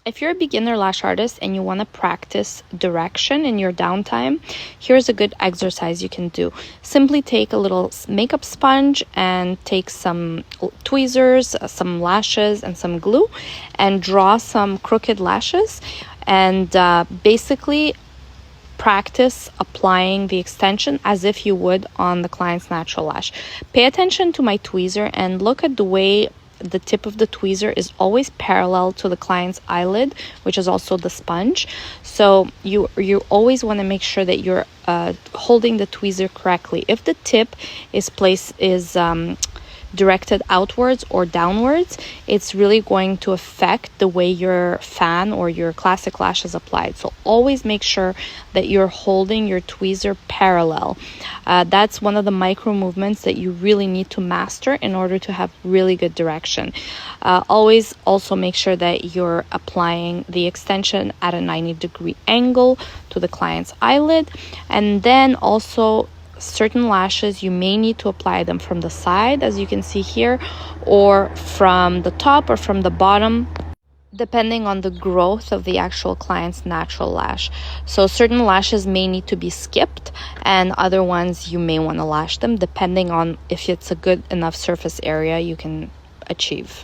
If you're a beginner lash artist and you want to practice direction in your downtime, here's a good exercise you can do. Simply take a little makeup sponge and take some tweezers, some lashes, and some glue, and draw some crooked lashes, and basically practice applying the extension as if you would on the client's natural lash. Pay attention to my tweezer and look at the way the tip of the tweezer is always parallel to the client's eyelid, which is also the sponge. So you always want to make sure that you're holding the tweezer correctly. If the tip is directed outwards or downwards, it's really going to affect the way your fan or your classic lash is applied. So always make sure that you're holding your tweezer parallel. That's one of the micro movements that you really need to master in order to have really good direction. Always also make sure that you're applying the extension at a 90-degree angle to the client's eyelid, and then also certain lashes you may need to apply them from the side, as you can see here, or from the top or from the bottom, depending on the growth of the actual client's natural lash. So certain lashes may need to be skipped, and other ones you may want to lash them depending on if it's a good enough surface area you can achieve.